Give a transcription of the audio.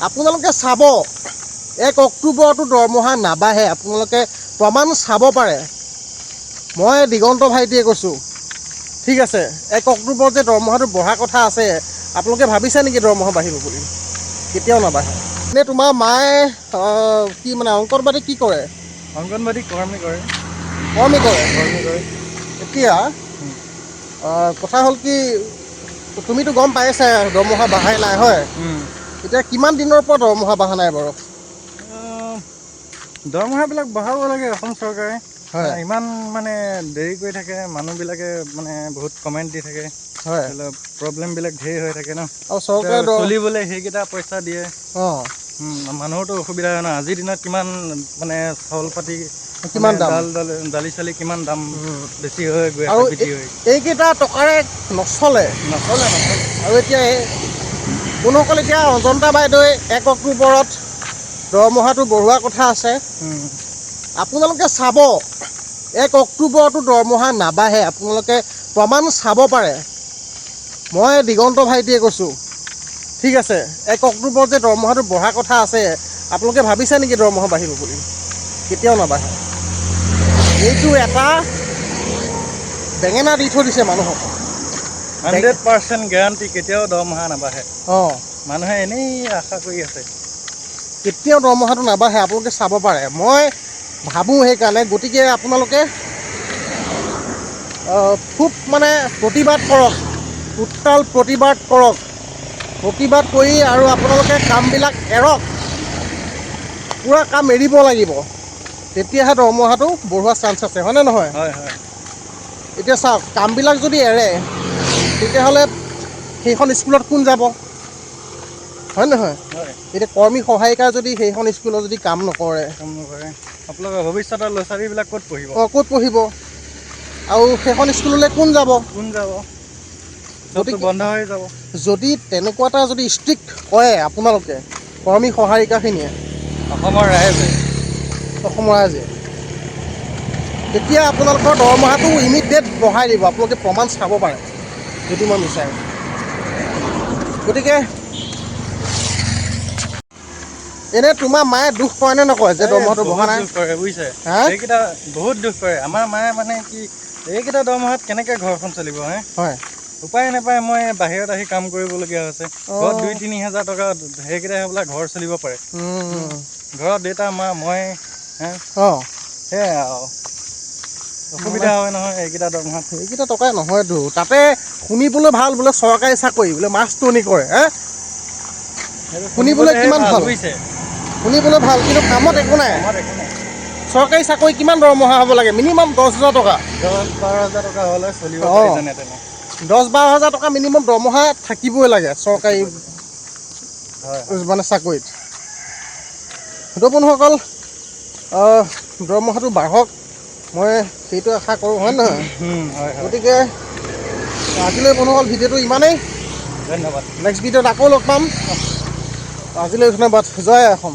আপোনালোকে চাব 1 অক্টোবৰতো দৰমহা নাবাঢ়ে। আপোনালোকে প্ৰমাণ চাব পাৰে। মই দিগন্ত ভাইটিয়ে কৈছোঁ, ঠিক আছে। 1 অক্টোবৰত যে দৰমহাটো বঢ়া কথা আছে, আপোনালোকে ভাবিছে নেকি দৰমহা বাঢ়িব বুলি? কেতিয়াও নাবাঢ়ে। এনে তোমাৰ মায়ে কি মানে অংগনবাড়ী কি কৰে? অংগনবাড়ী কৰ্মী কৰে। কৰ্মী কৰে। কৰ্মী কৰে। এতিয়া কথা হ'ল কি, তুমিতো গম পাইছা দৰমহা বঢ়াই নাই, হয়? এতিয়া কিমান দিনৰ পৰা দৰমহা বঢ়া নাই বাৰু? দৰমহাবিলাক বঢ়াব লাগে অসম চৰকাৰে। হয়। ইমান মানে দেৰি কৰি থাকে, মানুহবিলাকে মানে বহুত কমেণ্ট দি থাকে। হয়। ধৰি লওক প্ৰব্লেমবিলাক ধেৰ হৈ থাকে ন। আৰু চৰকাৰে চলিবলৈ সেইকেইটা পইচা দিয়ে। অঁ, মানুহৰতো অসুবিধা হয় ন। আজিৰ দিনত কিমান মানে চাউল পাতি, মানে কিমান দাম? দালি চালি কিমান দাম বেছি হৈ গৈ আছে, আৰু বৃদ্ধি হৈ। এইকেইটা টকাৰে নচলে। আৰু এতিয়া কোনসকল এতিয়া অজন্তা বাইদেৱে 1 অক্টোবৰত দৰমহাটো বঢ়োৱাৰ কথা আছে। আপোনালোকে চাব 1 অক্টোবৰতো দৰমহা নাবাঢ়ে। আপোনালোকে প্ৰমাণ চাব পাৰে। মই দিগন্ত ভাইটিয়ে কৈছোঁ, ঠিক আছে। 1 অক্টোবৰত যে দৰমহাটো বঢ়া কথা আছে, আপোনালোকে ভাবিছে নেকি দৰমহা বাঢ়িব বুলি? কেতিয়াও নাবাঢ়ে। এইটো এটা বেঙেনা দি থৈ দিছে মানুহক। 100% গেৰাণ্টি, কেতিয়াও দৰমহা নাবাঢ়ে। অঁ, মানুহে এনেই আশা কৰি আছে। কেতিয়াও দৰমহাটো নাবাঢ়ে, আপোনালোকে চাব পাৰে। মই ভাবোঁ সেইকাৰণে, গতিকে আপোনালোকে খুব মানে প্ৰতিবাদ কৰক, উত্তাল প্ৰতিবাদ কৰক। প্ৰতিবাদ কৰি আৰু আপোনালোকে কামবিলাক এৰক। পূৰা কাম এৰিব লাগিব, তেতিয়াহে দৰমহাটো বঢ়োৱাৰ চান্স আছে, হয়নে নহয়? হয়, হয়। এতিয়া চাওক, কামবিলাক যদি এৰে, তেতিয়াহ'লে সেইখন স্কুলত কোন যাব? হয় নহয়? হয়। এতিয়া কৰ্মী সহায়িকা যদি সেইখন স্কুলত যদি কাম নকৰে, আপোনালোকৰ ভৱিষ্যতৰ ল'ৰা ছোৱালীবিলাক ক'ত পঢ়িব? ক'ত পঢ়িব? আৰু সেইখন স্কুললৈ কোন যাব? কোন যাব? চবতো গতিকে বন্ধ হৈ যাব। যদি তেনেকুৱা এটা যদি ষ্ট্ৰিক্ট কৰে আপোনালোকে, কৰ্মী সহায়িকাখিনিয়ে, অসমৰ ৰাইজে, তেতিয়া আপোনালোকৰ দৰমহাটো ইমিডিয়েট বঢ়াই দিব। আপোনালোকে প্ৰমাণ চাব পাৰে, যদি মই বিচাৰোঁ। গতিকে এনে তোমাৰ মায়ে দুখ কৰে নে নকৰে যে দৰমহাটো বঢ়া বহুত নাই? দুখ কৰে বুজিছে। হা? এইকেইটা বহুত দুখ কৰে। আমাৰ মায়ে মানে কি, এইকেইটা দৰমহাত কেনেকৈ ঘৰখন চলিব হে? হয়। উপায় নাপায় মই বাহিৰত আহি কাম কৰিবলগীয়া হৈছে। ঘৰত অঁ, 2-3 হাজাৰ টকা, সেইকেইটাই বোলে ঘৰ চলিব পাৰে। ঘৰত দেউতা, মা, মই, অঁ, সেয়াই আৰু। অসুবিধা হয় নহয় এইকেইটা দৰমহাত। সেইকেইটা টকাই নহয়তো। তাতে শুনিবলৈ ভাল বোলে চৰকাৰী চাকৰি, বোলে মাষ্টৰনী কৰে। শুনিবলৈ কিমান ভাল, শুনিবলৈ ভাল, কিন্তু কামত একো নাই। চৰকাৰী চাকৰি কিমান দৰমহা হ'ব লাগে? মিনিমাম 10,000 টকা। 10-12 হাজাৰ টকা হ'লে চলিব পাৰি যেনে তেনে। 10-12 হাজাৰ টকা মিনিমাম দৰমহা থাকিবই লাগে চৰকাৰী মানে চাকৰিত। সেইটো বন্ধুসকল, দৰমহাটো বাঢ়ক, মই সেইটো আশা কৰোঁ, হয় নহয়? গতিকে আজিলৈ বন্ধুসকল ভিডিঅ'টো ইমানেই। ধন্যবাদ। নেক্সট ভিডিঅ'ত আকৌ লগ পাম। আজিলৈ ধন্যবাদ। জয় অসম।